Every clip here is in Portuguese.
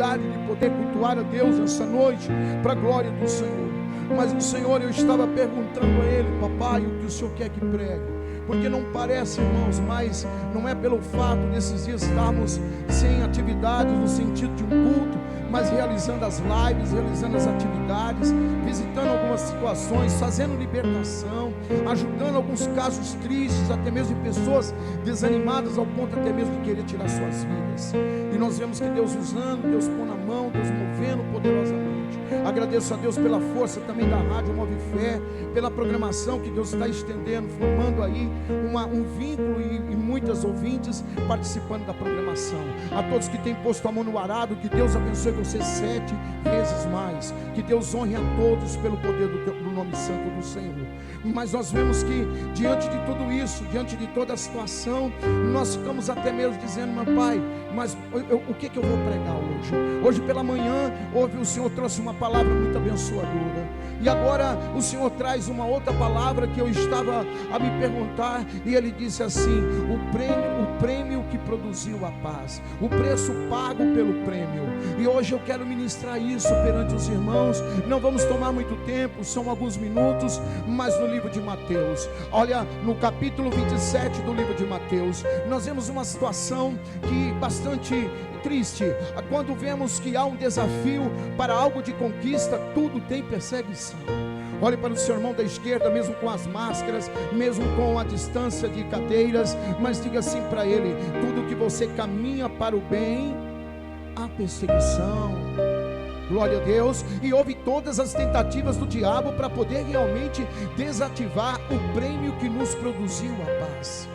oportunidade de poder cultuar a Deus essa noite, para a glória do Senhor. Mas o Senhor, eu estava perguntando a Ele: papai, o que o Senhor quer que pregue? Porque não parece, irmãos, mas não é pelo fato desses dias estarmos sem atividades no sentido de um culto, mas realizando as lives, realizando as atividades, visitando algumas situações, fazendo libertação, ajudando alguns casos tristes, até mesmo de pessoas desanimadas ao ponto até mesmo de querer tirar suas vidas. E nós vemos que Deus usando, Deus pondo a mão, Deus movendo poderosamente. Agradeço a Deus pela força também da Rádio Move Fé, pela programação que Deus está estendendo, formando aí um vínculo e muitas ouvintes participando da programação. A todos que têm posto a mão no arado, que Deus abençoe você 7 vezes mais, que Deus honre a todos pelo poder do nome santo do Senhor. Mas nós vemos que diante de tudo isso, diante de toda a situação, nós ficamos até mesmo dizendo: meu pai, mas o que eu vou pregar hoje? Hoje pela manhã, o Senhor trouxe uma palavra muito abençoadora, e agora o Senhor traz uma outra palavra que eu estava a me perguntar, e Ele disse assim: o prêmio que produziu a paz, o preço pago pelo prêmio. E hoje eu quero ministrar isso perante os irmãos. Não vamos tomar muito tempo, são alguns minutos, mas no livro de Mateus, olha, no capítulo 27 do livro de Mateus, nós vemos uma situação que bastante triste, quando vemos que há um desafio para algo de conquista, tudo tem perseguição. Olhe para o seu irmão da esquerda, mesmo com as máscaras, mesmo com a distância de cadeiras, mas diga assim para ele: tudo que você caminha para o bem, há perseguição. Glória a Deus. E houve todas as tentativas do diabo para poder realmente desativar o prêmio que nos produziu a paz.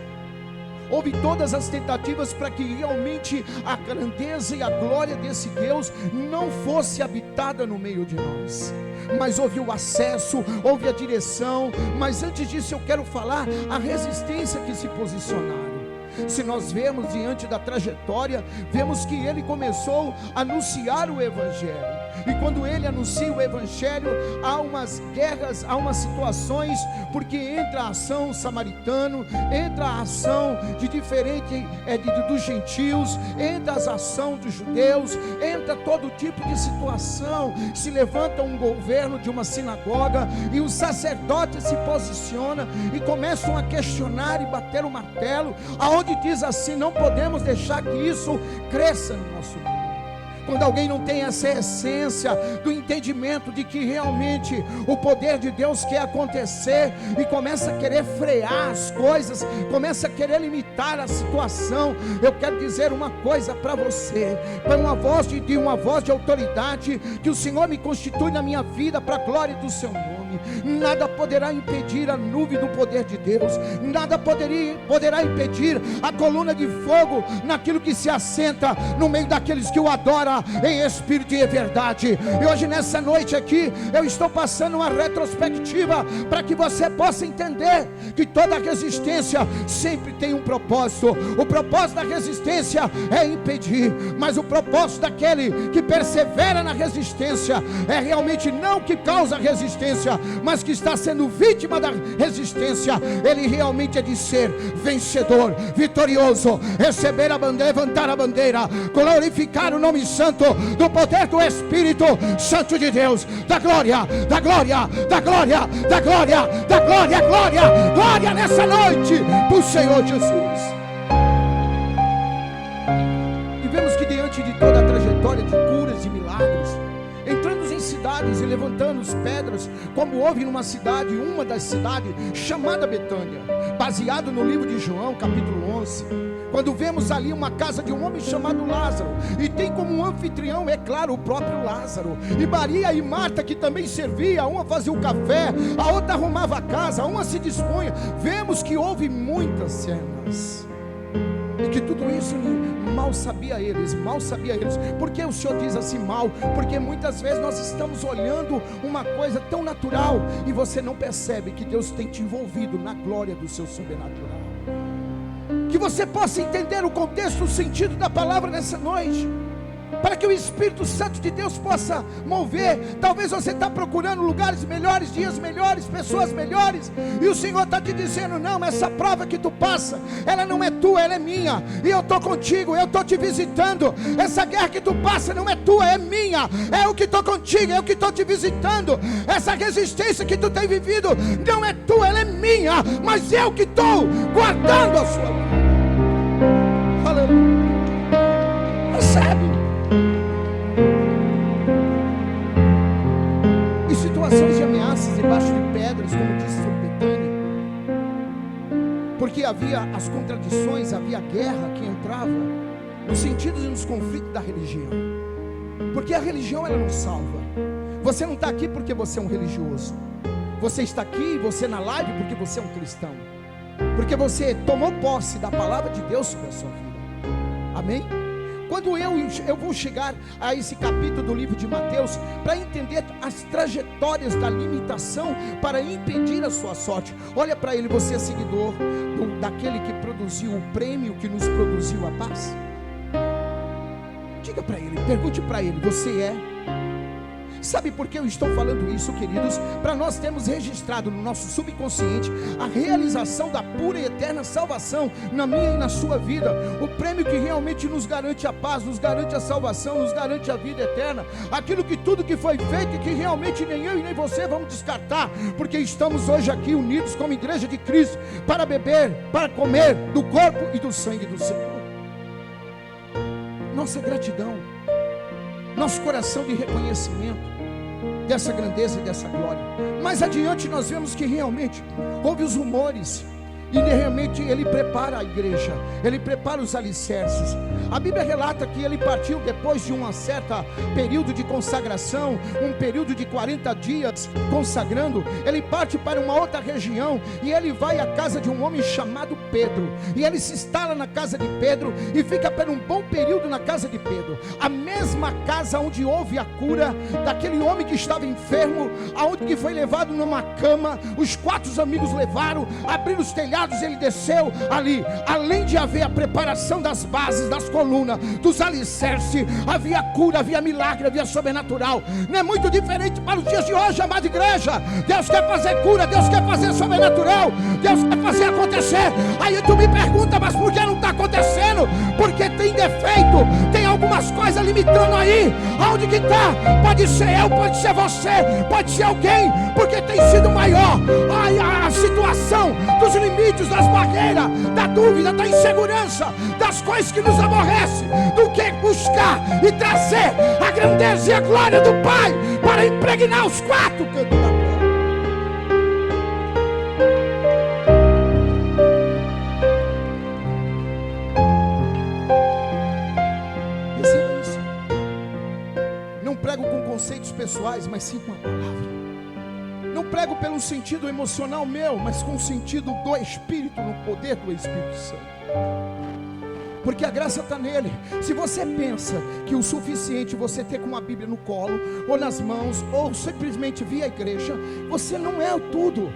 Houve todas as tentativas para que realmente a grandeza e a glória desse Deus não fosse habitada no meio de nós. Mas houve o acesso, houve a direção. Mas antes disso eu quero falar a resistência que se posicionaram. Se nós vemos diante da trajetória, vemos que ele começou a anunciar o Evangelho. E quando ele anuncia o Evangelho, há umas guerras, há umas situações, porque entra a ação samaritano, entra a ação de diferente dos gentios, entra a ação dos judeus, entra todo tipo de situação. Se levanta um governo de uma sinagoga, e os sacerdotes se posicionam e começam a questionar e bater o martelo, aonde diz assim: não podemos deixar que isso cresça no nosso mundo. Quando alguém não tem essa essência do entendimento de que realmente o poder de Deus quer acontecer, e começa a querer frear as coisas, começa a querer limitar a situação, eu quero dizer uma coisa para você, para uma voz de autoridade que o Senhor me constitui na minha vida para a glória do seu nome. Nada poderá impedir a nuvem do poder de Deus, nada poderá impedir a coluna de fogo naquilo que se assenta no meio daqueles que o adoram em espírito e em verdade. E hoje nessa noite aqui eu estou passando uma retrospectiva para que você possa entender que toda resistência sempre tem um propósito. O propósito da resistência é impedir, mas o propósito daquele que persevera na resistência é realmente não que causa resistência, mas que está sendo vítima da resistência. Ele realmente é de ser vencedor, vitorioso, receber a bandeira, levantar a bandeira, glorificar o nome santo do poder do Espírito Santo de Deus, da glória, da glória, da glória, da glória, da glória, glória, glória nessa noite para o Senhor Jesus. E vemos que diante de toda a trajetória de curas e milagres, entrando em cidades e levantando as pedras, como houve numa cidade, uma das cidades chamada Betânia, baseado no livro de João, capítulo 11, quando vemos ali uma casa de um homem chamado Lázaro, e tem como um anfitrião, é claro, o próprio Lázaro, e Maria e Marta, que também servia, uma fazia o café, a outra arrumava a casa, uma se dispunha. Vemos que houve muitas cenas, e que tudo isso mal sabia eles. Por que o Senhor diz assim mal? Porque muitas vezes nós estamos olhando uma coisa tão natural, e você não percebe que Deus tem te envolvido na glória do seu sobrenatural. Que você possa entender o contexto, o sentido da palavra nessa noite. para que o Espírito Santo de Deus possa mover. Talvez você está procurando lugares melhores, dias melhores, pessoas melhores, e o Senhor está te dizendo: não, mas essa prova que tu passa, ela não é tua, ela é minha, e eu estou contigo, eu estou te visitando. Essa guerra que tu passa não é tua, é minha, é eu que estou contigo, é eu que estou te visitando. Essa resistência que tu tem vivido não é tua, ela é minha, mas eu que estou guardando a sua vida. Aleluia. Recebe. Em situações de ameaças debaixo de pedras, como disse sobre Betânia, porque havia as contradições, havia a guerra que entrava nos sentidos e nos conflitos da religião, porque a religião ela não salva. Você não está aqui porque você é um religioso, você está aqui, você na live, porque você é um cristão, porque você tomou posse da palavra de Deus sobre a sua vida. Amém? Quando eu vou chegar a esse capítulo do livro de Mateus, para entender as trajetórias da limitação para impedir a sua sorte. Olha para ele, você é seguidor daquele que produziu o prêmio que nos produziu a paz? Diga para ele, pergunte para ele, você é? Sabe por que eu estou falando isso, queridos? Para nós termos registrado no nosso subconsciente a realização da pura e eterna salvação na minha e na sua vida. O prêmio que realmente nos garante a paz, nos garante a salvação, nos garante a vida eterna. Aquilo que tudo que foi feito e que realmente nem eu e nem você vamos descartar, porque estamos hoje aqui unidos como igreja de Cristo para beber, para comer do corpo e do sangue do Senhor. Nossa gratidão, nosso coração de reconhecimento dessa grandeza e dessa glória. Mais adiante nós vemos que realmente houve os rumores, e realmente ele prepara a igreja, ele prepara os alicerces. A Bíblia relata que ele partiu depois de um certo período de consagração, um período de 40 dias consagrando. Ele parte para uma outra região e ele vai à casa de um homem chamado Pedro, e ele se instala na casa de Pedro e fica por um bom período na casa de Pedro, a mesma casa onde houve a cura daquele homem que estava enfermo, aonde que foi levado numa cama. Os 4 amigos levaram, abriram os telhados, ele desceu ali. Além de haver a preparação das bases, das colunas, dos alicerces, havia cura, havia milagre, havia sobrenatural. Não é muito diferente para os dias de hoje, amada igreja. Deus quer fazer cura, Deus quer fazer sobrenatural, Deus quer fazer acontecer. Aí tu me pergunta, mas por que não está acontecendo? Porque tem defeito, tem algumas coisas limitando aí. Aonde que está? Pode ser eu, pode ser você, pode ser alguém, porque tem sido maior a situação dos limites, das barreiras, da dúvida, da insegurança, das coisas que nos aborrecem, do que buscar e trazer a grandeza e a glória do Pai para impregnar os 4 cantos da terra. Receba isso. Não prego com conceitos pessoais, mas sim com a palavra. Não prego pelo sentido emocional meu, mas com o sentido do Espírito, no poder do Espírito Santo. Porque a graça está nele. Se você pensa que o suficiente você ter com uma Bíblia no colo, ou nas mãos, ou simplesmente vir à igreja, você não é tudo.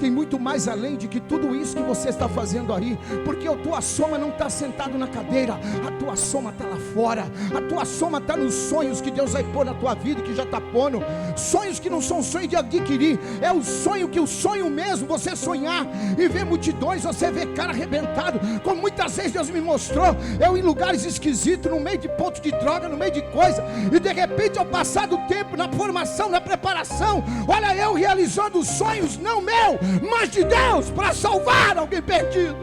Tem muito mais além de que tudo isso que você está fazendo aí, porque a tua soma não está sentado na cadeira, a tua soma está lá fora, a tua soma está nos sonhos que Deus vai pôr na tua vida, que já está pondo, sonhos que não são sonhos de adquirir, é o sonho que o sonho mesmo, você sonhar e ver multidões, você ver cara arrebentado, como muitas vezes Deus me mostrou, eu em lugares esquisitos, no meio de pontos de droga, no meio de coisa, e de repente ao passar do tempo, na formação, na preparação, olha eu realizando sonhos, não meu, mas de Deus, para salvar alguém perdido.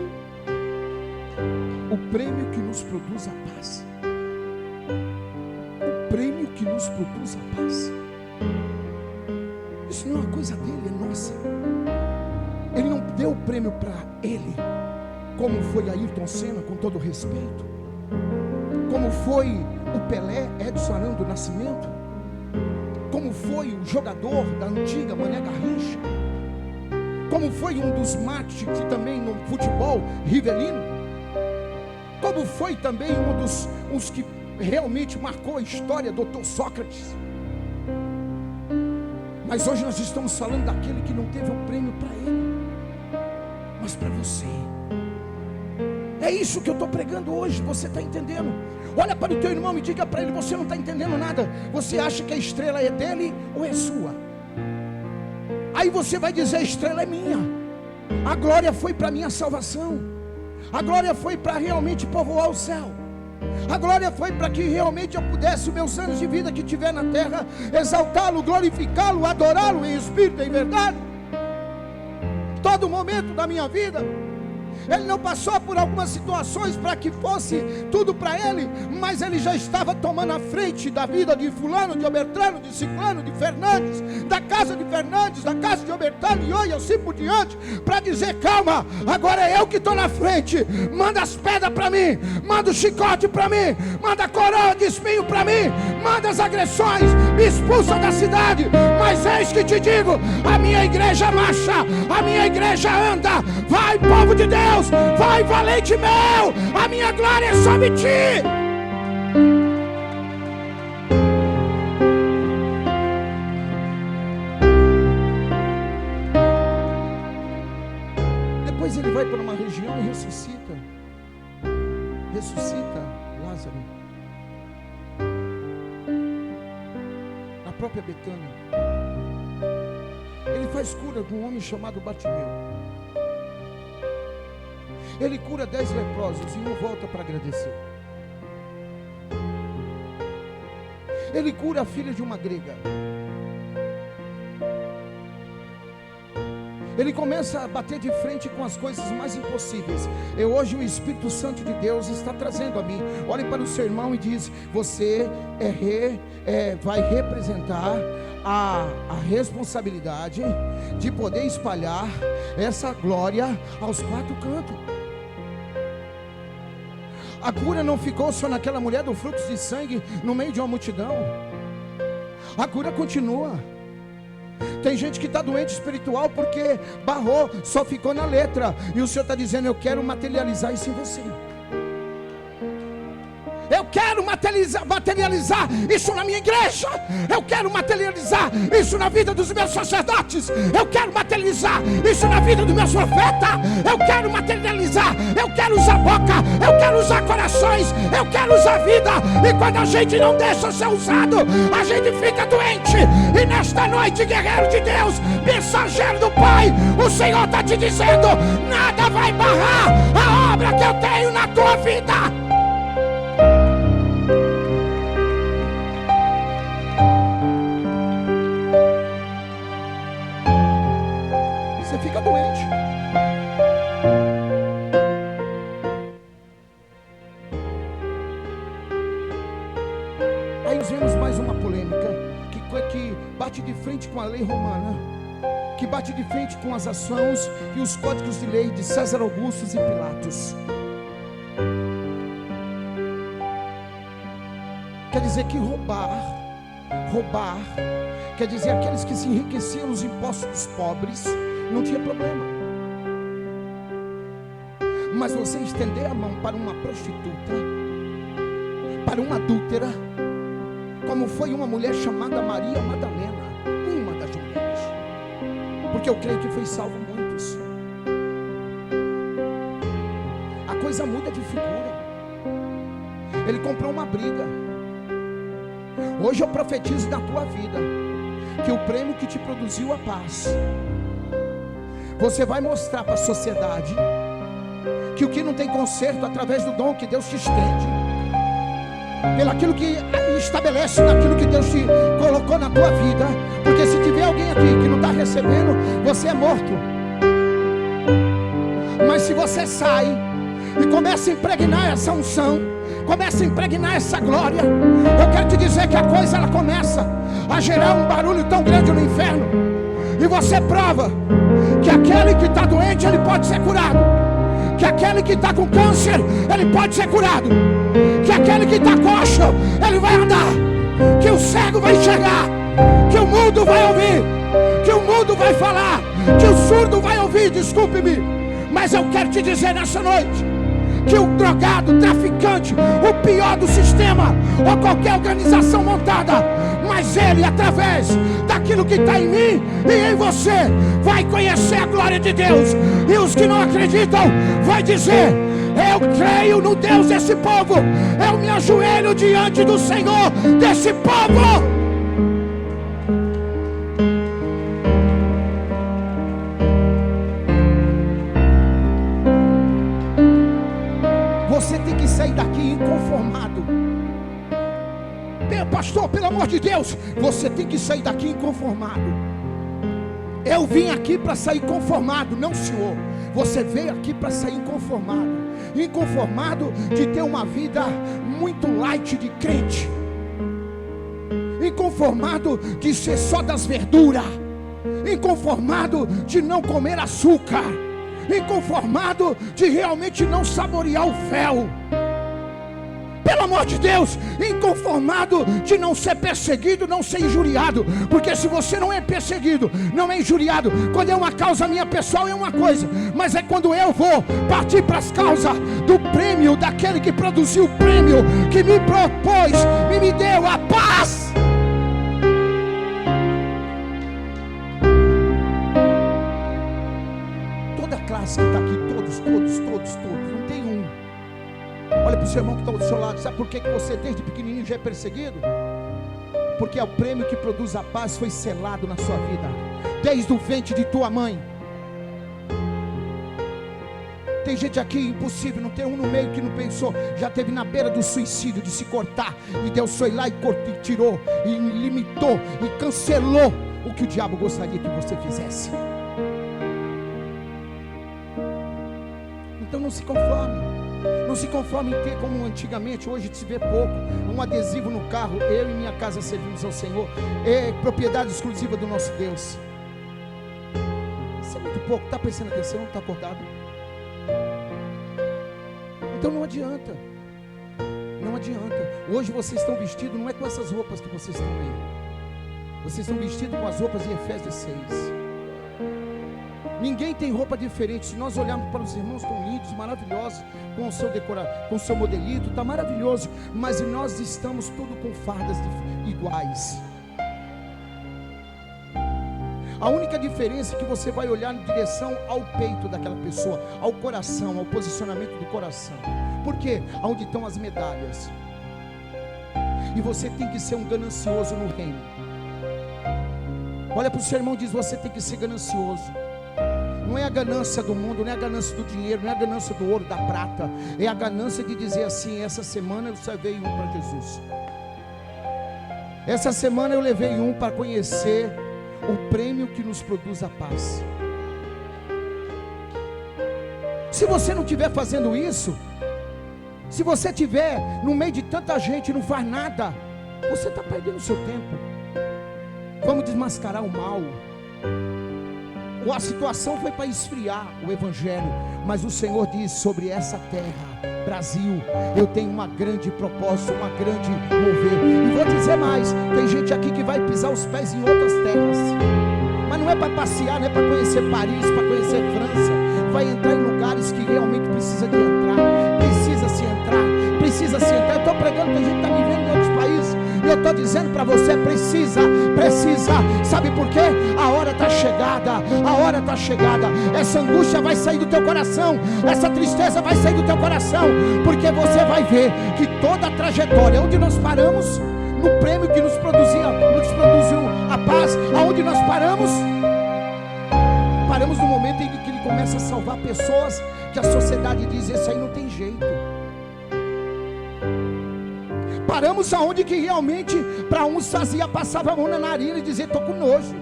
O prêmio que nos produz a paz. O prêmio que nos produz a paz. Isso não é uma coisa dele, é nossa. Ele não deu o prêmio para ele, como foi Ayrton Senna, com todo respeito, como foi o Pelé, Edson Arantes do Nascimento, como foi o jogador da antiga Mané Garrincha, como foi um dos mártires também no futebol, Rivelino, como foi também um dos que realmente marcou a história, Dr. Sócrates. Mas hoje nós estamos falando daquele que não teve um prêmio para ele, mas para você. É isso que eu estou pregando hoje, você está entendendo? Olha para o teu irmão e diga para ele: você não está entendendo nada. Você acha que a estrela é dele ou é sua? Aí você vai dizer: a estrela é minha, a glória foi para minha salvação, a glória foi para realmente povoar o céu, a glória foi para que realmente eu pudesse, os meus anos de vida que tiver na terra, exaltá-lo, glorificá-lo, adorá-lo em espírito e em verdade. Todo momento da minha vida, ele não passou por algumas situações para que fosse tudo para ele, mas ele já estava tomando a frente da vida de fulano, de Obertrano, de Ciclano, de Fernandes, da casa de Fernandes, da casa de Obertrano, e olha assim por diante, para dizer: calma, agora é eu que estou na frente. Manda as pedras para mim, manda o chicote para mim, manda a coroa de espinho para mim, manda as agressões, me expulsa da cidade, mas eis que te digo: a minha igreja marcha, a minha igreja anda. Vai, povo de Deus, vai, valente meu, a minha glória é sobre ti. Depois ele vai para uma região e ressuscita Lázaro, na própria Betânia. Ele faz cura de um homem chamado Bartimeu. Ele cura 10 leprosos e um volta para agradecer. Ele cura a filha de uma grega. Ele começa a bater de frente com as coisas mais impossíveis. E hoje o Espírito Santo de Deus está trazendo a mim. Olhe para o seu irmão e diz: você vai representar a responsabilidade de poder espalhar essa glória aos 4 cantos. A cura não ficou só naquela mulher do fluxo de sangue no meio de uma multidão. A cura continua. Tem gente que está doente espiritual porque barrou, só ficou na letra. E o Senhor está dizendo: eu quero materializar isso em você. Eu quero materializar isso na minha igreja. Eu quero materializar isso na vida dos meus sacerdotes. Eu quero materializar isso na vida dos meus profetas. Eu quero materializar. Eu quero usar boca. Eu quero usar corações. Eu quero usar vida. E quando a gente não deixa ser usado, a gente fica doente. E nesta noite, guerreiro de Deus, mensageiro do Pai, o Senhor está te dizendo: nada vai barrar a obra que eu tenho na tua vida. Fica doente. Aí nós vemos mais uma polêmica que bate de frente com a lei romana, que bate de frente com as ações e os códigos de lei de César Augusto e Pilatos. Quer dizer que roubar, quer dizer aqueles que se enriqueciam nos impostos dos pobres, não tinha problema. Mas você estender a mão para uma prostituta, para uma adúltera, como foi uma mulher chamada Maria Madalena, uma das mulheres, porque eu creio que foi salvo muitos. A coisa muda de figura. Ele comprou uma briga. Hoje eu profetizo na tua vida que o prêmio que te produziu a paz, você vai mostrar para a sociedade que o que não tem conserto, através do dom que Deus te estende, pelo aquilo que estabelece naquilo que Deus te colocou na tua vida. Porque se tiver alguém aqui que não está recebendo, você é morto. Mas se você sai e começa a impregnar essa unção, começa a impregnar essa glória, eu quero te dizer que a coisa ela começa a gerar um barulho tão grande no inferno. E você prova que aquele que está doente, ele pode ser curado. Que aquele que está com câncer, ele pode ser curado. Que aquele que está coxo, ele vai andar. Que o cego vai enxergar. Que o mudo vai ouvir. Que o mudo vai falar. Que o surdo vai ouvir, desculpe-me. Mas eu quero te dizer nessa noite que o drogado, o traficante, o pior do sistema, ou qualquer organização montada, mas ele, através daquilo aquilo que está em mim e em você vai conhecer a glória de Deus. E os que não acreditam vai dizer: eu creio no Deus desse povo, eu me ajoelho diante do Senhor desse povo. Você tem que sair daqui inconformado. Pastor, pelo amor de Deus, você tem que sair daqui inconformado. Eu vim aqui para sair conformado. Não, senhor, você veio aqui para sair inconformado. Inconformado de ter uma vida muito light de crente, inconformado de ser só das verduras, inconformado de não comer açúcar, inconformado de realmente não saborear o fel. Pelo amor de Deus, inconformado de não ser perseguido, não ser injuriado. Porque se você não é perseguido, não é injuriado, quando é uma causa minha pessoal é uma coisa, mas é quando eu vou partir para as causas do prêmio, daquele que produziu o prêmio, que me propôs e me deu a paz. Toda a classe que está aqui, todos, não tem um. Olha para o seu irmão que está do seu lado. Sabe por que você desde pequenininho já é perseguido? Porque é o prêmio que produz a paz foi selado na sua vida desde o ventre de tua mãe. Tem gente aqui impossível, não tem um no meio que não pensou, já teve na beira do suicídio, de se cortar, e Deus foi lá e tirou, e limitou, e cancelou o que o diabo gostaria que você fizesse. Então não se conforme. Não se conforme em ter como antigamente, hoje se vê pouco, um adesivo no carro: eu e minha casa servimos ao Senhor, é propriedade exclusiva do nosso Deus. Isso é muito pouco. Está prestando atenção? Não está acordado? Então não adianta. Não adianta. Hoje vocês estão vestidos, não é com essas roupas que vocês estão aí. Vocês estão vestidos com as roupas de Efésios 6. Ninguém tem roupa diferente. Se nós olharmos para os irmãos, tão lindos, maravilhosos, com o seu com o seu modelito, está maravilhoso, mas nós estamos tudo com fardas iguais. A única diferença é que você vai olhar em direção ao peito daquela pessoa, ao coração, ao posicionamento do coração. Por quê? Onde estão as medalhas. E você tem que ser um ganancioso no reino. Olha para o seu irmão e diz: você tem que ser ganancioso. Não é a ganância do mundo, não é a ganância do dinheiro, não é a ganância do ouro, da prata. É a ganância de dizer assim: essa semana eu levei um para Jesus. Essa semana eu levei um para conhecer o prêmio que nos produz a paz. Se você não estiver fazendo isso, se você estiver no meio de tanta gente e não faz nada, você está perdendo o seu tempo. Vamos desmascarar o mal. A situação foi para esfriar o evangelho, mas o Senhor diz sobre essa terra, Brasil, eu tenho uma grande propósito, uma grande mover. E vou dizer mais: tem gente aqui que vai pisar os pés em outras terras, mas não é para passear, não é para conhecer Paris, para conhecer França. Vai entrar em lugares que realmente precisa de entrar. Precisa se entrar. Eu estou pregando, tem gente que está me vendo em outros países, e eu estou dizendo para você: precisa. Sabe por quê? A hora está chegada. Essa angústia vai sair do teu coração, essa tristeza vai sair do teu coração, porque você vai ver que toda a trajetória, onde nós paramos, no prêmio que nos produziu a paz, aonde nós paramos no momento em que Ele começa a salvar pessoas que a sociedade diz: esse aí não tem jeito. Paramos aonde que realmente para uns saziar, passava a mão na narina e dizia: estou com nojo.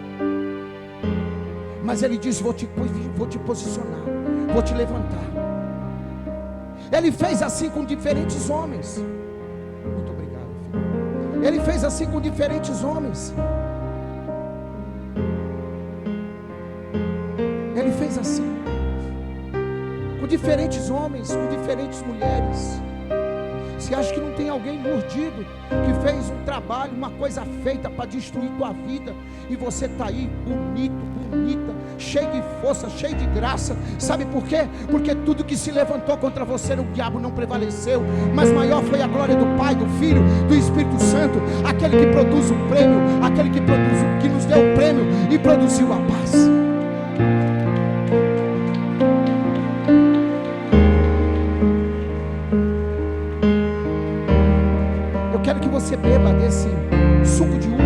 Mas Ele diz: vou te posicionar, vou te levantar. Ele fez assim com diferentes homens. Muito obrigado, filho. Ele fez assim com diferentes homens. Ele fez assim com diferentes homens, com diferentes mulheres. Você acha que não tem alguém mordido que fez um trabalho, uma coisa feita para destruir tua vida, e você está aí bonito, bonita, cheio de força, cheio de graça? Sabe por quê? Porque tudo que se levantou contra você, o diabo não prevaleceu, mas maior foi a glória do Pai, do Filho, do Espírito Santo, aquele que produz o prêmio, aquele que nos deu o prêmio e produziu a paz. Você beba desse suco de uva,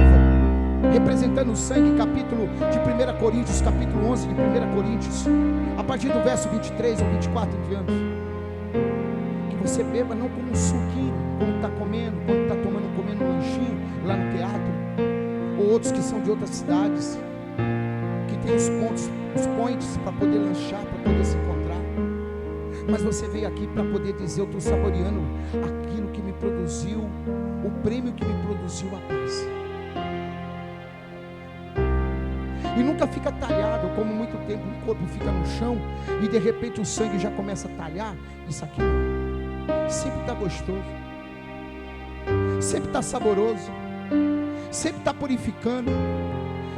representando o sangue, capítulo de 1 Coríntios, capítulo 11 de 1 Coríntios, a partir do verso 23 ou 24 em diante. Que você beba não como um suquinho, como está comendo, quando está comendo um lanchinho lá no teatro, ou outros que são de outras cidades, que tem os points para poder lanchar, para poder se encontrar. Mas você veio aqui para poder dizer: eu estou saboreando aquilo que me produziu, o prêmio que me produziu a paz. E nunca fica talhado, como muito tempo o corpo fica no chão e de repente o sangue já começa a talhar. Isso aqui não. Sempre está gostoso, sempre está saboroso, sempre está purificando,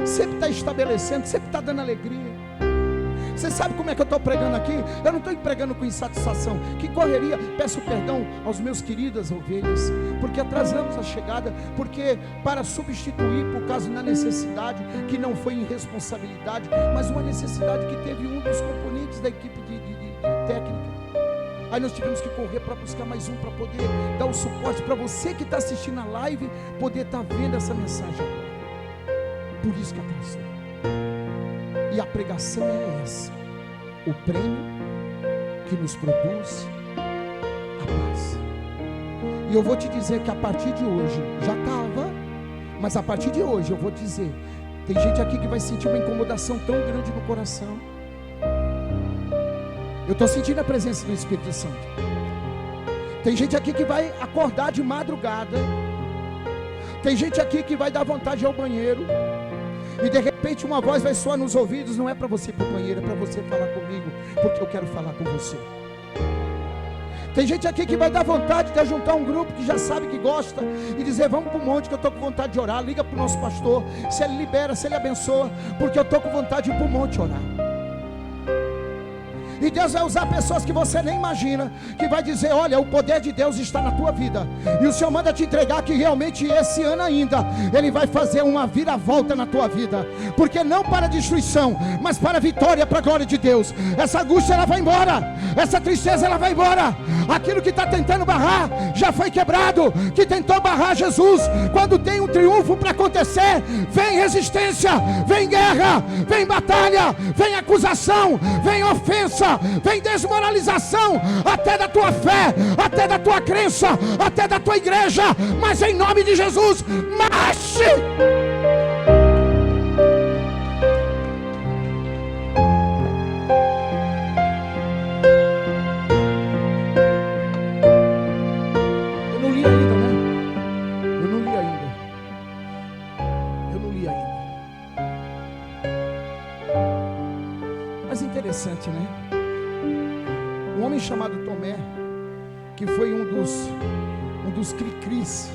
sempre está estabelecendo, sempre está dando alegria. Você sabe como é que eu estou pregando aqui? Eu não estou pregando com insatisfação. Que correria, peço perdão aos meus queridas ovelhas, porque atrasamos a chegada, porque para substituir, por causa da necessidade, que não foi irresponsabilidade, mas uma necessidade que teve um dos componentes da equipe de técnica. Aí nós tivemos que correr para buscar mais um, para poder dar o suporte, para você que está assistindo a live, poder estar vendo essa mensagem agora. Por isso que atrasou. E a pregação é essa: o prêmio que nos produz a paz. E eu vou te dizer que a partir de hoje, já estava, mas a partir de hoje eu vou dizer, tem gente aqui que vai sentir uma incomodação tão grande no coração. Eu estou sentindo a presença do Espírito Santo. Tem gente aqui que vai acordar de madrugada. Tem gente aqui que vai dar vontade de ir ao banheiro, e de repente uma voz vai soar nos ouvidos. Não é para você ir para o banheiro, é para você falar comigo, porque eu quero falar com você. Tem gente aqui que vai dar vontade de juntar um grupo que já sabe que gosta e dizer: vamos para o monte que eu estou com vontade de orar. Liga para o nosso pastor, se ele libera, se ele abençoa, porque eu estou com vontade de ir para o monte orar. E Deus vai usar pessoas que você nem imagina, que vai dizer: olha, o poder de Deus está na tua vida. E o Senhor manda te entregar que realmente esse ano ainda Ele vai fazer uma viravolta na tua vida. Porque não para destruição, mas para vitória, para a glória de Deus. Essa angústia ela vai embora, essa tristeza ela vai embora. Aquilo que está tentando barrar, já foi quebrado. Que tentou barrar Jesus, quando tem um triunfo para acontecer, vem resistência, vem guerra, vem batalha, vem acusação, vem ofensa, vem desmoralização, até da tua fé, até da tua crença, até da tua igreja. Mas em nome de Jesus, marche! Eu não li ainda, né? Eu não li ainda. Mas interessante, né? Um homem chamado Tomé, que foi um dos cri-cris,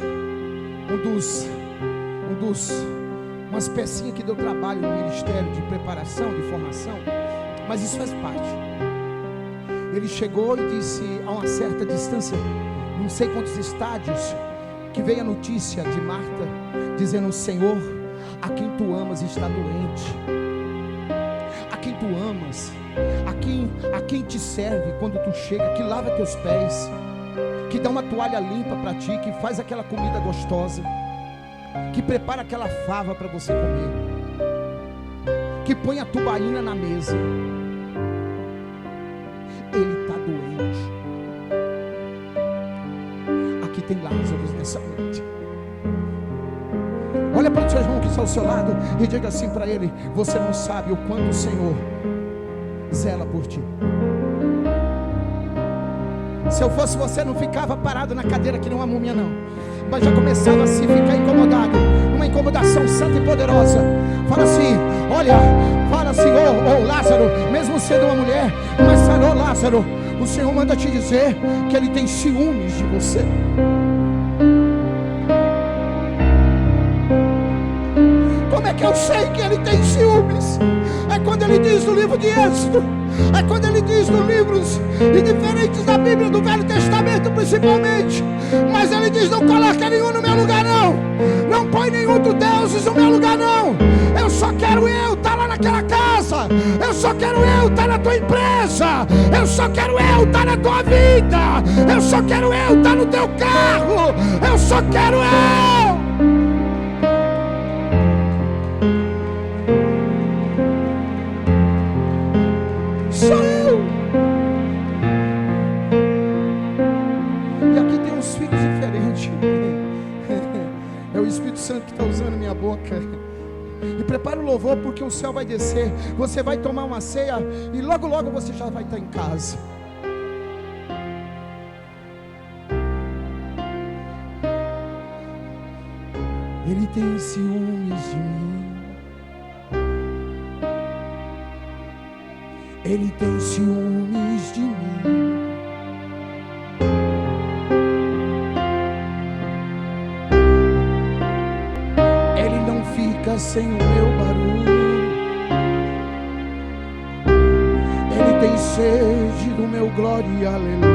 umas pecinhas que deu trabalho no ministério de preparação, de formação, mas isso faz parte. Ele chegou e disse, a uma certa distância, não sei quantos estádios, que veio a notícia de Marta, dizendo: Senhor, a quem tu amas está doente. A quem tu amas, a quem te serve quando tu chega, que lava teus pés, que dá uma toalha limpa para ti, que faz aquela comida gostosa, que prepara aquela fava para você comer, que põe a tubaína na mesa. Ele está doente. Aqui tem Lázaro nessa noite. Olha para o seu irmão que está ao seu lado e diga assim para ele: você não sabe o quanto o Senhor zela por ti. Se eu fosse você, não ficava parado na cadeira que nem uma múmia não, mas já começava a se ficar incomodado, uma incomodação santa e poderosa. Fala assim, olha, fala assim: ô Lázaro, mesmo sendo uma mulher, mas falou: Lázaro, O Senhor manda te dizer que Ele tem ciúmes de você. Como é que eu sei que Ele tem ciúmes? É quando Ele diz no livro de Êxodo, é quando Ele diz nos livros diferentes da Bíblia, do Velho Testamento principalmente, mas Ele diz: não coloca nenhum no meu lugar não, não põe nenhum outro deuses no meu lugar não. Eu só quero eu estar lá naquela casa, eu só quero eu estar na tua empresa, eu só quero eu estar na tua vida, eu só quero eu estar no teu carro, eu só quero eu. Sou eu. E aqui tem uns filhos diferentes. É o Espírito Santo que está usando minha boca. E prepara o louvor, porque o céu vai descer. Você vai tomar uma ceia e logo logo você já vai estar em casa. Ele tem ciúmes de mim. Ele tem ciúmes de mim. Ele não fica sem o meu barulho. Ele tem sede do meu glória e aleluia.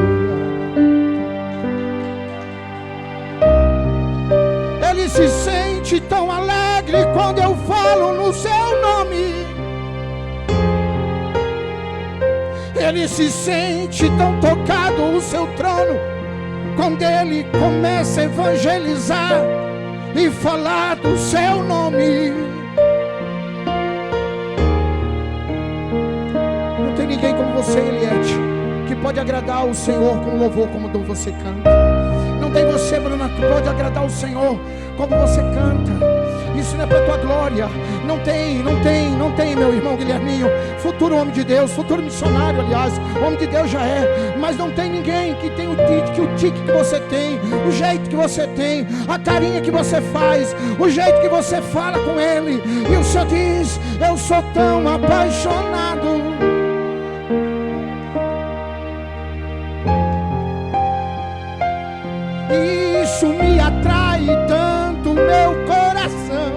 Ele se sente tão alegre quando eu falo no seu nome. Ele se sente tão tocado o seu trono quando ele começa a evangelizar e falar do seu nome. Não tem ninguém como você, Eliette, que pode agradar o Senhor com louvor como você canta. Não tem você, Bruna, que pode agradar o Senhor como você canta. Isso não é para a tua glória. Não tem, meu irmão Guilherminho. Futuro homem de Deus, futuro missionário, aliás, homem de Deus já é. Mas não tem ninguém que tem o tique que você tem, o jeito que você tem, a carinha que você faz, o jeito que você fala com Ele. E o Senhor diz: eu sou tão apaixonado. Isso me atrai tanto meu coração.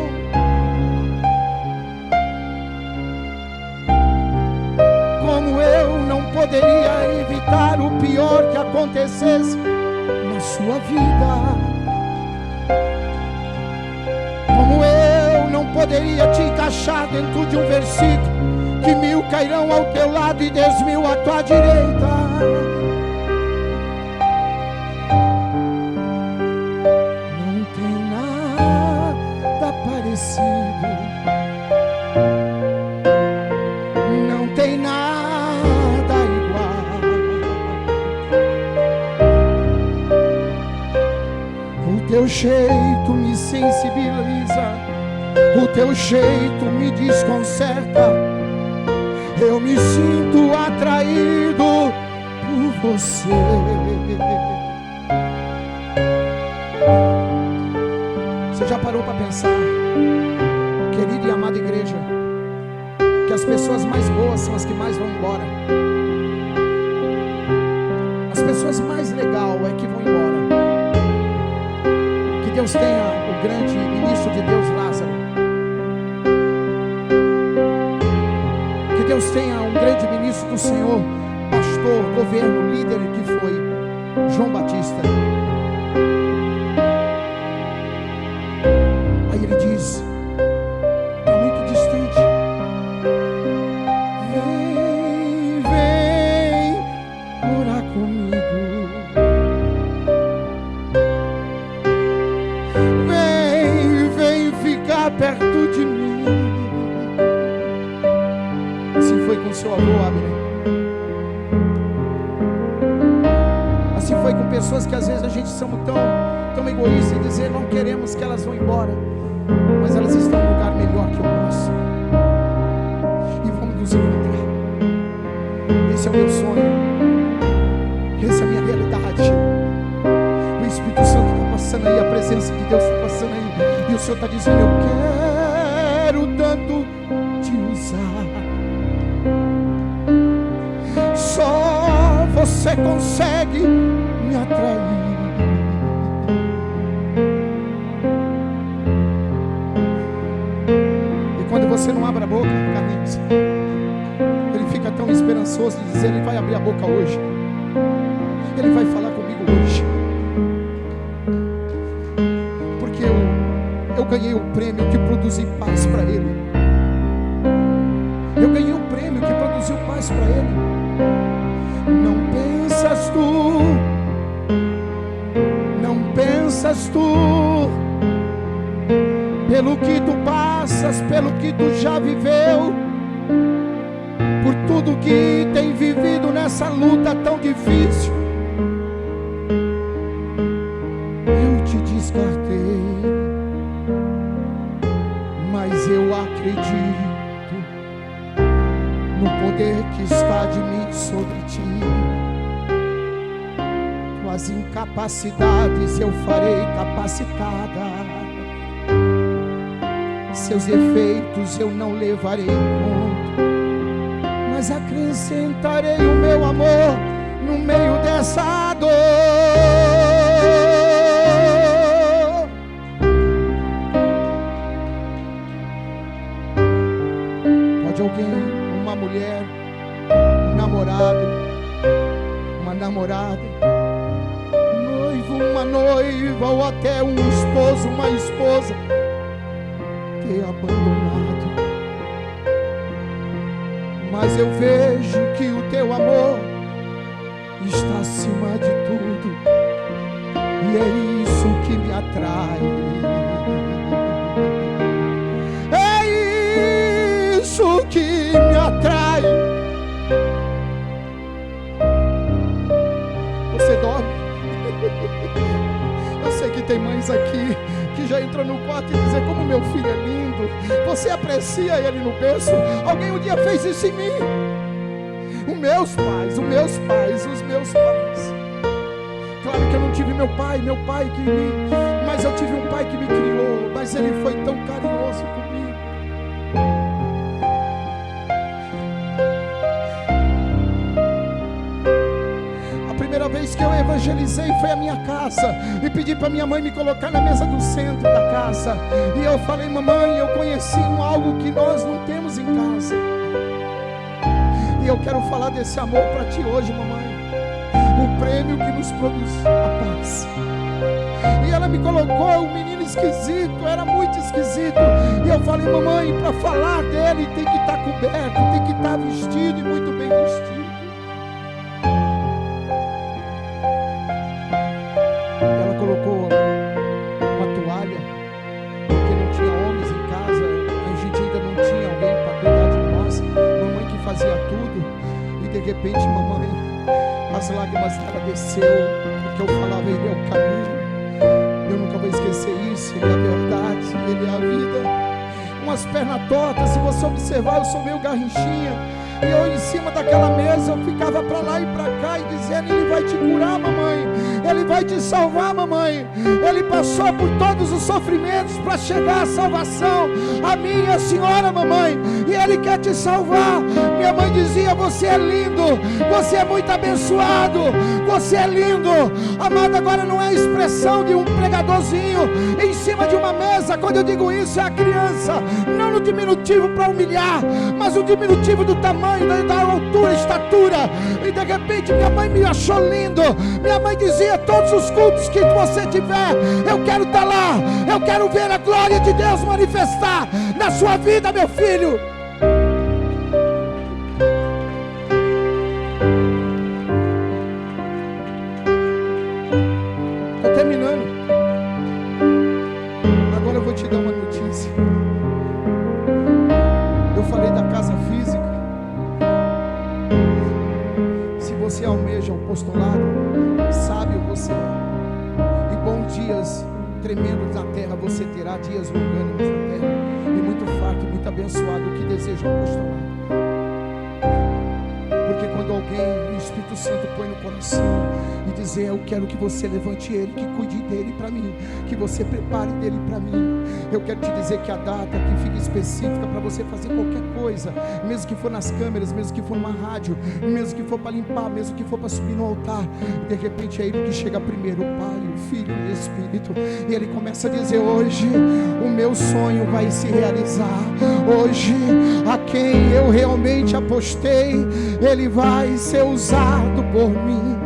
Como eu não poderia evitar o pior que acontecesse na sua vida. Como eu não poderia te encaixar dentro de um versículo que 1000 cairão ao teu lado e 10.000 à tua direita. Não tem nada igual. O teu jeito me sensibiliza, o teu jeito me desconcerta. Eu me sinto atraído por você. Você já parou para pensar, querida e amada igreja, que as pessoas mais boas são as que mais vão embora? As pessoas mais legais é que vão embora. Que Deus tenha o grande ministro de Deus, Lázaro. Que Deus tenha um grande ministro do Senhor, pastor, governo, líder que foi João Batista. Aí ele diz: está muito distante. Vem morar comigo. Vem ficar perto de mim. Assim foi com seu avô Abner. Assim foi com pessoas que às vezes a gente somos tão egoístas em dizer não queremos que elas vão embora, mas elas estão em um lugar melhor que o nosso. E vamos nos encontrar. Esse é o meu sonho. Essa é a minha realidade. O Espírito Santo está passando aí, a presença de Deus está passando aí. E o Senhor está dizendo: eu quero tanto te usar. Só você você consegue me atrair. E quando você não abre a boca, Carlinhos, ele fica tão esperançoso de dizer: ele vai abrir a boca hoje, ele vai falar comigo hoje, porque eu ganhei o prêmio que produziu paz para ele. Eu ganhei o prêmio que produziu paz para ele. Não pensas tu, pelo que tu passas, pelo que tu já viveu, por tudo que tem vivido nessa luta tão difícil, eu te descartei, mas eu acredito no poder que está de mim sobre ti. Tuas incapacidades eu farei capacitada, seus efeitos eu não levarei em conta, mas acrescentarei o meu amor no meio dessa dor. Pode alguém, uma mulher, um namorado, uma namorada, um noivo, uma noiva, ou até um esposo, uma esposa, ter abandonado, mas eu vejo que o teu amor está acima de tudo, e é isso que me atrai, é isso que me atrai. Você dorme? Eu sei que tem mães aqui que já entram no quarto e dizem: como meu filho é lindo. Você aprecia ele no berço? Alguém um dia fez isso em mim. Os meus pais. Claro que eu não tive meu pai mas eu tive um pai que me criou, mas ele foi tão carinhoso comigo. A primeira vez que eu evangelizei foi a minha casa, e pedi para minha mãe me colocar na mesa do centro da casa, e eu falei: mamãe, eu conheci algo que nós não temos em casa, e eu quero falar desse amor para ti hoje, mamãe, o prêmio que nos produz a paz. E ela me colocou, um menino esquisito, era muito esquisito, e eu falei: mamãe, para falar dele tem que estar coberto, tem que estar vestido, e muito bem vestido. Ela colocou uma toalha, porque não tinha homens em casa, a gente ainda não tinha alguém para cuidar de nós, mamãe que fazia tudo, e de repente, mamãe, as lágrimas dela desceu, porque eu falava: ele é o caminho, eu nunca vou esquecer isso, ele é a verdade, ele é a vida. Umas pernas tortas, se você observar, eu sou meio garrinchinha, e eu em cima daquela mesa, eu ficava para lá e para cá, e dizendo: ele vai te curar, mamãe, ele vai te salvar, mamãe, ele passou por todos os sofrimentos para chegar à salvação, a minha senhora, mamãe, e ele quer te salvar. Minha mãe dizia: você é lindo, você é muito abençoado, você é lindo. Amado, agora não é a expressão de um pregadorzinho em cima de uma mesa. Quando eu digo isso, é a criança, não no diminutivo para humilhar, mas no diminutivo do tamanho, da altura, estatura. E de repente minha mãe me achou lindo. Minha mãe dizia: todos os cultos que você tiver, eu quero estar lá, eu quero ver a glória de Deus manifestar na sua vida, meu filho. Estou terminando. Agora eu vou te dar uma notícia. Eu falei da casa física. Se você almeja o apostolado, sábio você é, e bons dias tremendos na terra você terá, dias longânimos na terra, e muito farto, muito abençoado, o que deseja o apostolado. Porque quando alguém, o Espírito Santo põe no coração e dizer: eu quero que você levante ele, que cuide dele para mim, que você prepare dele para mim. Eu quero te dizer que a data que fica específica para você fazer qualquer coisa, mesmo que for nas câmeras, mesmo que for numa rádio, mesmo que for para limpar, mesmo que for para subir no altar, de repente é ele que chega primeiro, o Pai, o Filho e o Espírito, e ele começa a dizer: hoje o meu sonho vai se realizar, hoje a quem eu realmente apostei, ele vai ser usado por mim.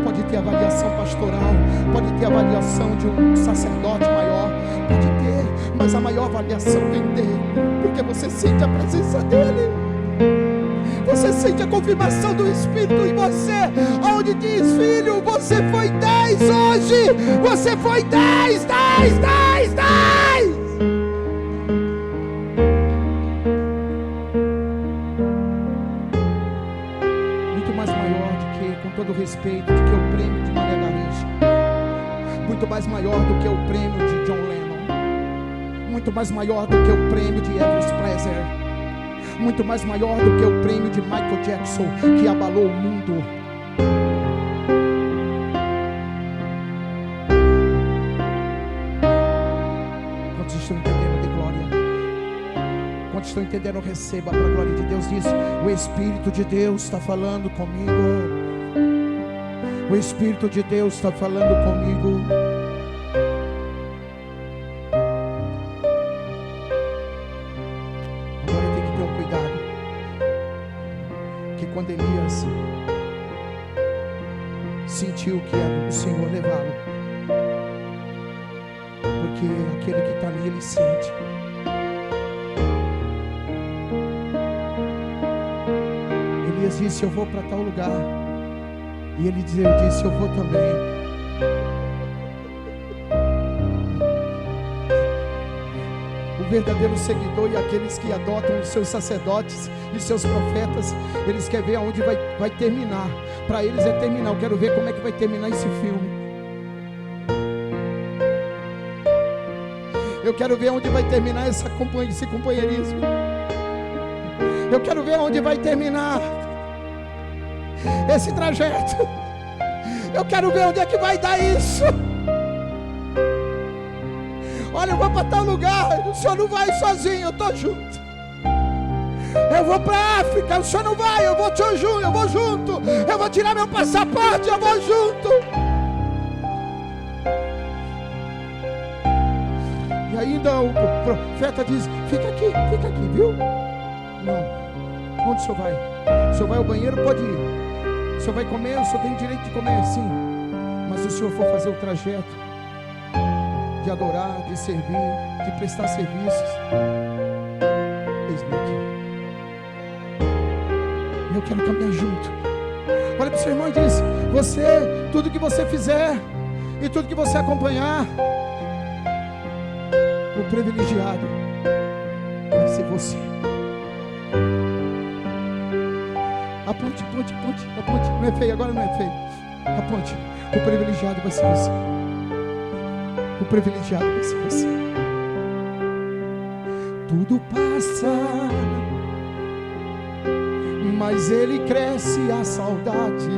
Pode ter avaliação pastoral, pode ter avaliação de um sacerdote maior, pode ter, mas a maior avaliação vem dele, porque você sente a presença dele, você sente a confirmação do Espírito em você, onde diz: filho, você foi 10 hoje, você foi 10. Muito mais maior do que, com todo respeito, do que o prêmio de Maria Garrincha, muito mais maior do que o prêmio de John Lennon, muito mais maior do que o prêmio de Elvis Presley, muito mais maior do que o prêmio de Michael Jackson, que abalou o mundo. Quantos estão entendendo de glória? Quantos estão entendendo? Receba para a glória de Deus. Diz: o Espírito de Deus está falando comigo, o Espírito de Deus está falando comigo. Quando Elias sentiu que era o Senhor levá-lo, porque aquele que está ali, ele sente. Elias disse: eu vou para tal lugar, e ele disse: eu disse, eu vou também. O verdadeiro seguidor e aqueles que adotam os seus sacerdotes e seus profetas, eles querem ver aonde vai terminar. Para eles é terminar. Eu quero ver como é que vai terminar esse filme. Eu quero ver onde vai terminar esse companheirismo. Eu quero ver onde vai terminar esse trajeto. Eu quero ver onde é que vai dar isso. Olha, eu vou para tal lugar, o senhor não vai sozinho, eu estou junto. Eu vou para a África, o senhor não vai, eu vou junto. Eu vou tirar meu passaporte, eu vou junto. E ainda o profeta diz: fica aqui, viu? Não. Onde o senhor vai? O senhor vai ao banheiro? Pode ir. O senhor vai comer? O senhor tem direito de comer, sim. Mas se o senhor for fazer o trajeto de adorar, de servir, de prestar serviços, eis-me aqui. Eu quero caminhar junto. Olha para o seu irmão e diz: você, tudo que você fizer e tudo que você acompanhar, o privilegiado vai ser você. Aponte. Não é feio, agora não é feio. Aponte. O privilegiado vai ser você. O privilegiado vai ser você. Tudo passa, mas ele cresce a saudade.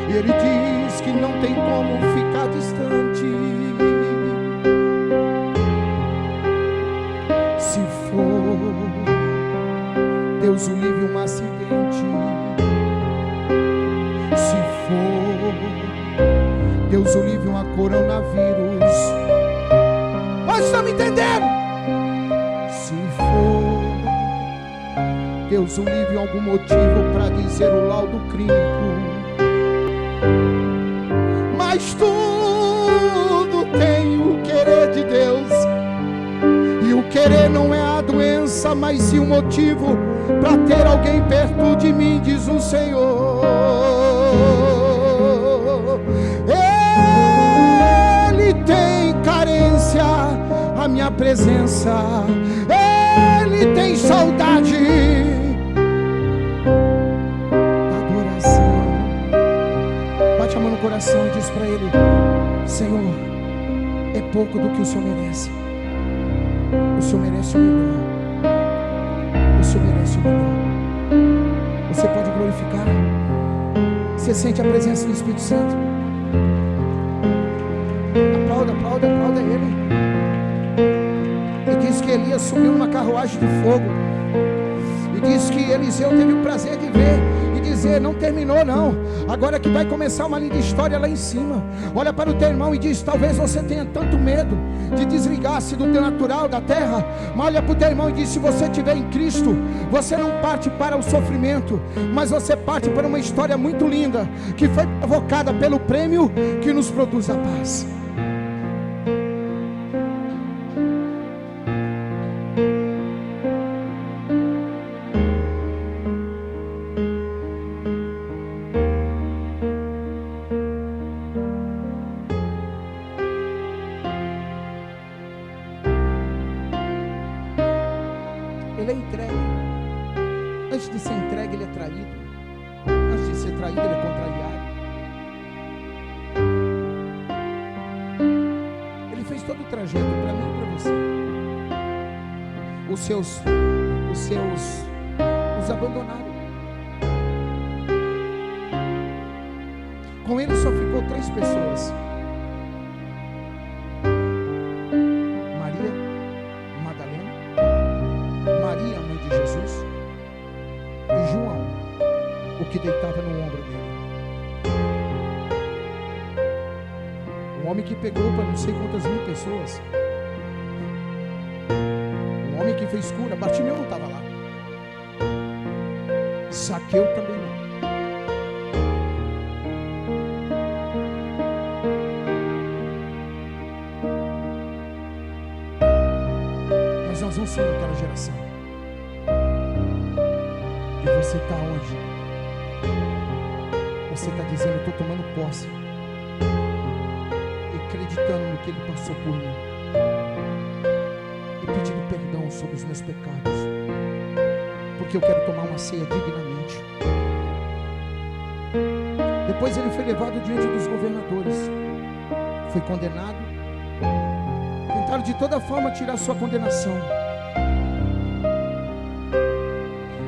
Ele diz que não tem como ficar distante. Se for, Deus o livre um acidente. Se for, Deus o livre uma coronavírus. Vocês estão me entendendo? Se for, Deus o livre algum motivo para dizer o laudo clínico. Mas tudo tem o querer de Deus. E o querer não é a doença, mas sim o motivo para ter alguém perto de mim, diz o Senhor. Ele tem carência, a minha presença. Ele tem saudade da adoração. Bate a mão no coração e diz para ele: Senhor, é pouco do que o Senhor merece. O Senhor merece o melhor. O Senhor merece o melhor. Você pode glorificar. Você sente a presença do Espírito Santo. Aplauda, aplauda, aplauda Ele. E diz que Elias subiu numa carruagem de fogo. E diz que Eliseu teve o prazer de ver e dizer: não terminou não, agora que vai começar uma linda história lá em cima. Olha para o teu irmão e diz: talvez você tenha tanto medo de desligar-se do teu natural, da terra, mas olha para o teu irmão e diz: se você estiver em Cristo, você não parte para o sofrimento, mas você parte para uma história muito linda, que foi provocada pelo prêmio que nos produz a paz. Ele é entregue. Antes de ser entregue, ele é traído. Antes de ser traído, ele é contrariado. Ele fez todo o trajeto para mim e para você. Os abandonaram. Com ele só ficou 3 pessoas: Maria Madalena, Maria, a mãe de Jesus, e João, o que deitava no ombro dele. Um homem que pegou para não sei quantas mil pessoas. Um homem que fez cura. Bartimeu não estava lá. Zaqueu também não. Mas nós não somos aquela geração. E você está onde? Você está dizendo: eu estou tomando posse e acreditando no que Ele passou por mim, e pedindo perdão sobre os meus pecados, porque eu quero tomar uma ceia dignamente. Depois ele foi levado diante dos governadores, foi condenado. Tentaram de toda forma tirar sua condenação.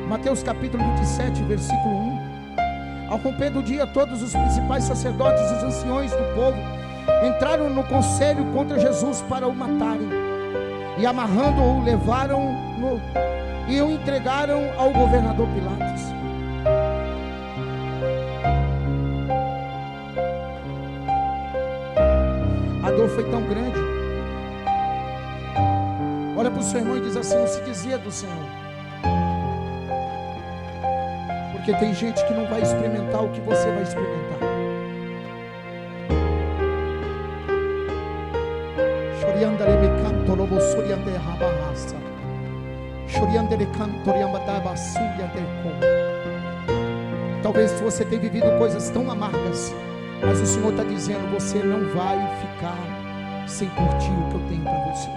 Mateus capítulo 27, versículo 1. Ao romper do dia, todos os principais sacerdotes e os anciões do povo entraram no conselho contra Jesus para o matarem, e amarrando-o, levaram-no e o entregaram ao governador Pilatos. A dor foi tão grande. Olha para o seu irmão e diz assim: não se dizia do Senhor. Porque tem gente que não vai experimentar o que você vai experimentar. Talvez você tenha vivido coisas tão amargas, mas o Senhor está dizendo: você não vai ficar sem curtir o que eu tenho para você.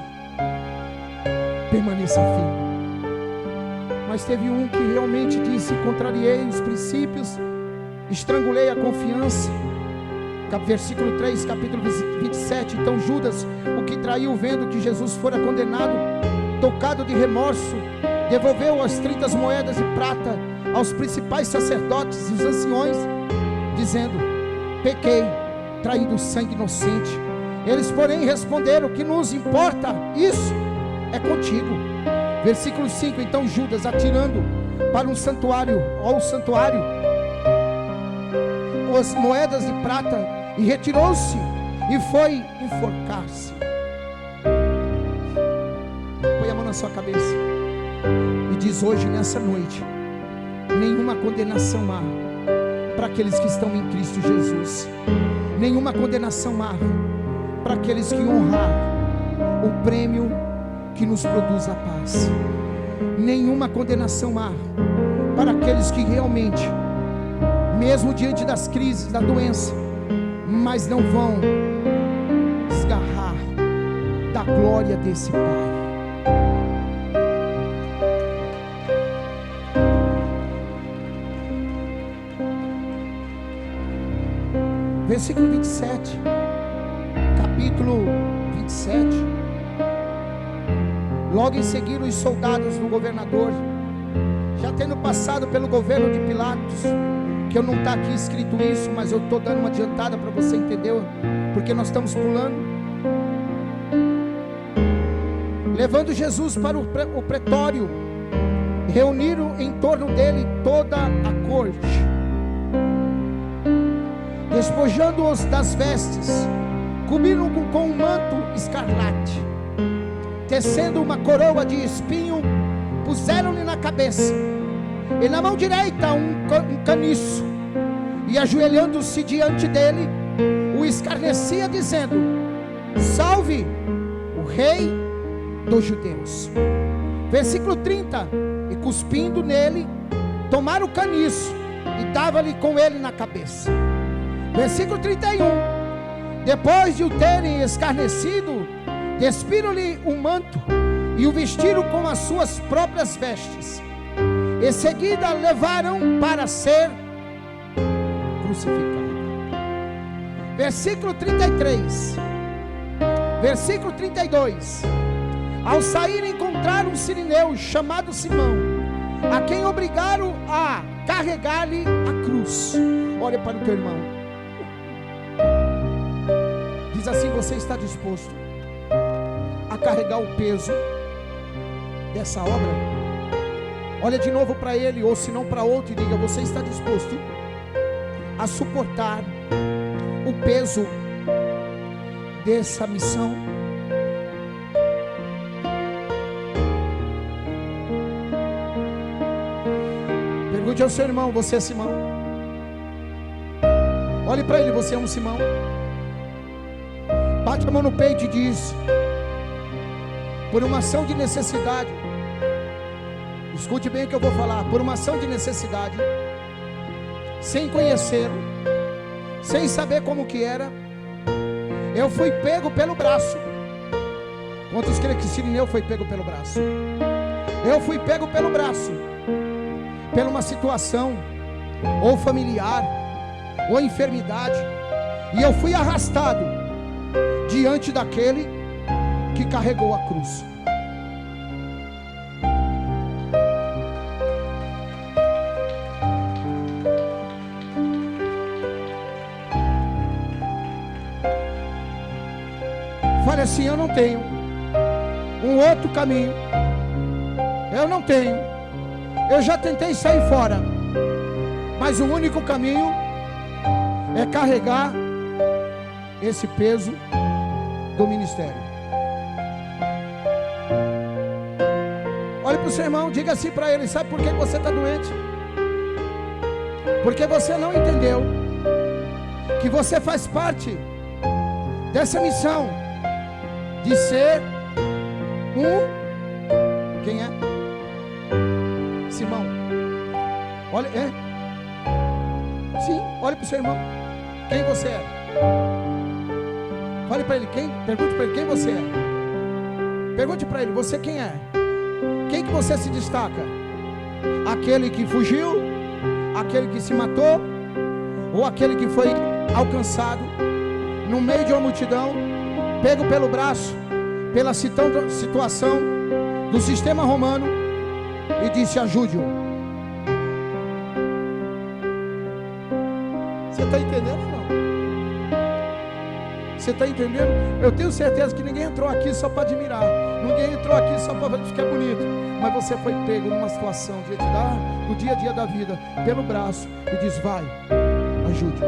Permaneça firme. Mas teve um que realmente disse: contrariei os princípios, estrangulei a confiança. Versículo 3, capítulo 27. Então Judas, o que traiu, vendo que Jesus fora condenado, tocado de remorso, devolveu as 30 moedas de prata aos principais sacerdotes e os anciões, dizendo: pequei, traído sangue inocente. Eles, porém, responderam: que nos importa? Isso é contigo. Versículo 5. Então Judas, atirando para um santuário, ao santuário, as moedas de prata, e retirou-se e foi enforcar-se. Põe a mão na sua cabeça e diz: hoje, nessa noite, nenhuma condenação há para aqueles que estão em Cristo Jesus. Nenhuma condenação há para aqueles que honrar o prêmio que nos produz a paz. Nenhuma condenação há para aqueles que realmente, mesmo diante das crises, da doença, mas não vão desgarrar da glória desse Pai. Versículo 27, capítulo 27. Logo em seguida, os soldados do governador, já tendo passado pelo governo de Pilatos, que eu não está aqui escrito isso, mas eu estou dando uma adiantada para você entender, porque nós estamos pulando, levando Jesus para o pretório, reuniram em torno dele toda a corte, despojando-os das vestes, cobriram-no com um manto escarlate, tecendo uma coroa de espinho, puseram-lhe na cabeça, e na mão direita um caniço, e ajoelhando-se diante dele, o escarnecia, dizendo: salve o rei dos judeus. Versículo 30: e cuspindo nele, tomaram o caniço e dava-lhe com ele na cabeça. Versículo 31: depois de o terem escarnecido, despiram-lhe o manto e o vestiram com as suas próprias vestes. Em seguida levaram para ser crucificado. Versículo 33. Versículo 32: ao sair encontraram um sirineu chamado Simão, a quem obrigaram a carregar-lhe a cruz. Olha para o teu irmão, diz assim: você está disposto a carregar o peso dessa obra? Olha de novo para ele, ou se não para outro, e diga: você está disposto a suportar o peso dessa missão? Pergunte ao seu irmão: você é Simão? Olhe para ele: você é um Simão? Bate a mão no peito e diz: por uma ação de necessidade, escute bem o que eu vou falar, por uma ação de necessidade, sem conhecê-lo, sem saber como que era, eu fui pego pelo braço. Quantos creem que Sirineu foi pego pelo braço? Eu fui pego pelo braço, por uma situação, ou familiar, ou enfermidade, e eu fui arrastado diante daquele que carregou a cruz. Fale assim: eu não tenho um outro caminho, eu não tenho, eu já tentei sair fora, mas o único caminho é carregar esse peso do ministério. Olhe para o seu irmão, diga assim para ele: sabe por que você está doente? Porque você não entendeu que você faz parte dessa missão de ser quem é? Simão. Olha, sim, olhe para o seu irmão. Quem você é? Fale para ele quem. Pergunte para ele quem você é. Pergunte para ele: você quem é? Quem que você se destaca? Aquele que fugiu? Aquele que se matou? Ou aquele que foi alcançado no meio de uma multidão, pego pelo braço, pela situação do sistema romano, e disse: ajude-o? Você está entendendo ou não? Você está entendendo? Eu tenho certeza que ninguém entrou aqui só para admirar, ninguém entrou aqui só para ficar bonito, mas você foi pego numa situação do dia a dia da vida, pelo braço, e diz: vai, ajude.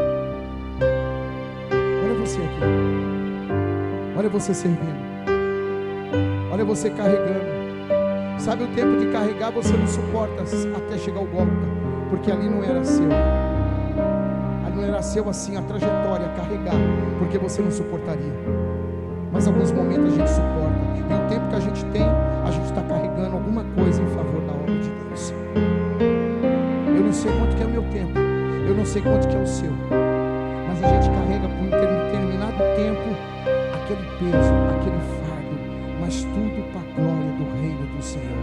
Olha você aqui, olha você servindo, olha você carregando. Sabe o tempo de carregar você não suporta até chegar ao Gólgota, porque ali não era seu. Não era seu assim a trajetória, carregar, porque você não suportaria. Mas alguns momentos a gente suporta, e o tempo que a gente tem, a gente está carregando alguma coisa em favor da obra de Deus. Eu não sei quanto que é o meu tempo, eu não sei quanto que é o seu, mas a gente carrega por um determinado tempo aquele peso, aquele fardo, mas tudo para a glória do reino do Senhor.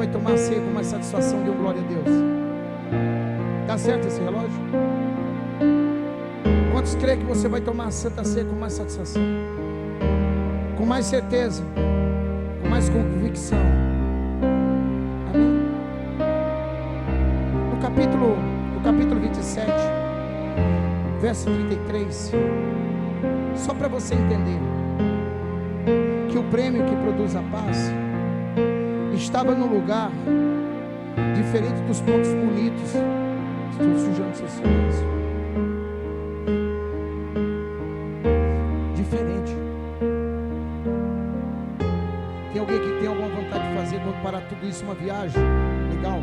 vai tomar a ceia com mais satisfação, dê um glória a Deus. Está certo esse relógio? Quantos creem que você vai tomar a Santa Ceia com mais satisfação, com mais certeza, com mais convicção? Amém? No capítulo 27, verso 33, só para você entender que o prêmio que produz a paz estava num lugar diferente dos pontos bonitos. Estou sujando seu silêncio. Diferente. Tem alguém que tem alguma vontade de fazer quando parar tudo isso uma viagem? Legal?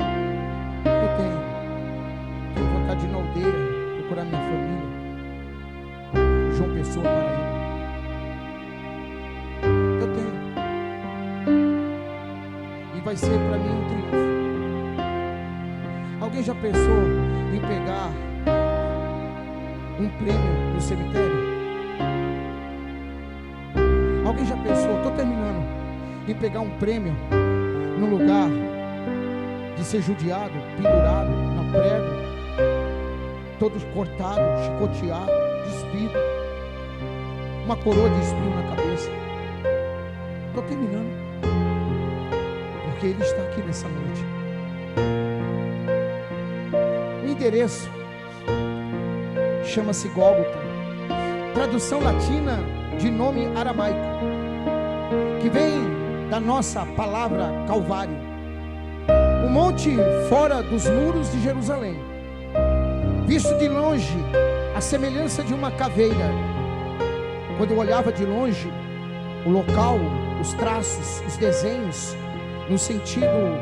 Eu tenho. Tenho vontade de ir na aldeia, procurar minha família. João Pessoa, Paraíba. Eu tenho. E vai ser para mim um triunfo. Alguém já pensou em pegar um prêmio no cemitério? Alguém já pensou, estou terminando, em pegar um prêmio no lugar de ser judiado, pendurado na prego, todo cortado, chicoteado, despido, uma coroa de espinho na cabeça? Estou terminando, porque Ele está aqui nessa noite. O endereço chama-se Gólgota, tradução latina de nome aramaico, que vem da nossa palavra Calvário, o monte fora dos muros de Jerusalém, visto de longe, a semelhança de uma caveira. Quando eu olhava de longe, o local, os traços, os desenhos, no sentido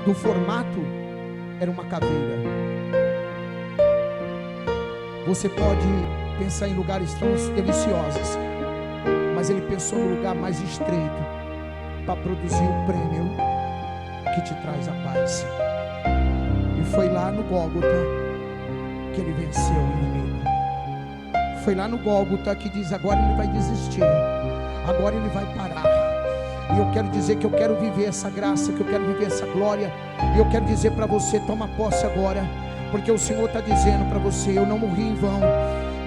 do formato, era uma caveira. Você pode pensar em lugares tão deliciosos, mas ele pensou no lugar mais estreito para produzir o prêmio que te traz a paz. E foi lá no Gólgota que ele venceu o inimigo. Foi lá no Gólgota que diz: agora ele vai desistir, agora ele vai parar. E eu quero dizer que eu quero viver essa graça, que eu quero viver essa glória. E eu quero dizer para você: toma posse agora, porque o Senhor está dizendo para você: eu não morri em vão,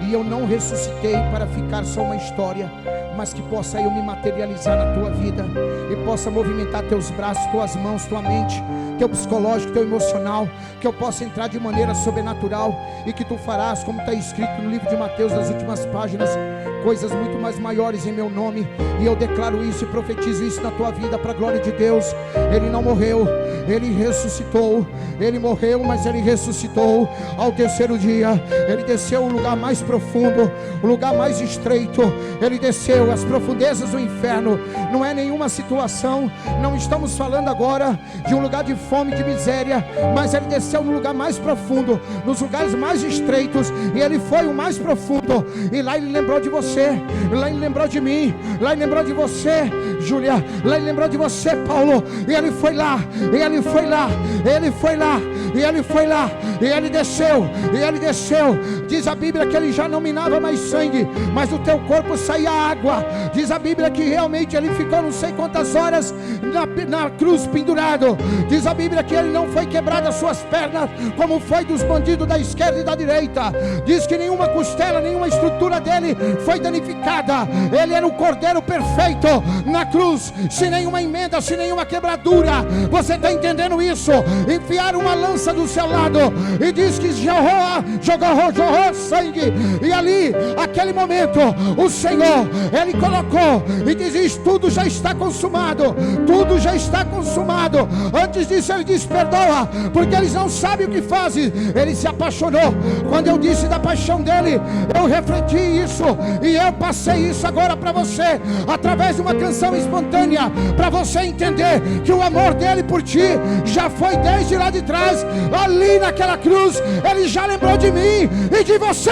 e eu não ressuscitei para ficar só uma história, mas que possa eu me materializar na tua vida, e possa movimentar teus braços, tuas mãos, tua mente, teu psicológico, teu emocional, que eu possa entrar de maneira sobrenatural, e que tu farás, como está escrito no livro de Mateus, nas últimas páginas, coisas muito mais maiores em meu nome. E eu declaro isso e profetizo isso na tua vida, para a glória de Deus. Ele não morreu, ele ressuscitou. Ele morreu, mas ele ressuscitou ao terceiro dia. Ele desceu o lugar mais profundo, o lugar mais estreito. Ele desceu às profundezas do inferno. Não é nenhuma situação, não estamos falando agora de um lugar de fome, de miséria, mas ele desceu no lugar mais profundo, nos lugares mais estreitos, e ele foi o mais profundo. E lá ele lembrou de você, lá ele lembrou de mim, lá ele lembrou de você, Júlia, lá ele lembrou de você, Paulo. E ele foi lá, e ele foi lá, ele foi lá, e ele foi lá, e ele desceu, e ele desceu. Diz a Bíblia que ele já não minava mais sangue, mas do teu corpo saía água. Diz a Bíblia que realmente ele ficou não sei quantas horas na cruz pendurado. Diz a Bíblia que ele não foi quebrado as suas pernas, como foi dos bandidos da esquerda e da direita. Diz que nenhuma costela, nenhuma estrutura dele foi danificada. Ele era o cordeiro perfeito na cruz, sem nenhuma emenda, sem nenhuma quebradura. Você está entendendo isso? Enfiaram uma lança do seu lado, e diz que jorrou sangue. E ali, aquele momento, o Senhor, ele colocou e diz: tudo já está consumado, tudo já está consumado. Antes disso ele disse: perdoa, porque eles não sabem o que fazem. Ele se apaixonou. Quando eu disse da paixão dele, eu refleti isso, e eu passei isso agora para você, através de uma canção espontânea, para você entender que o amor dele por ti já foi desde lá de trás. Ali naquela cruz, ele já lembrou de mim e de você.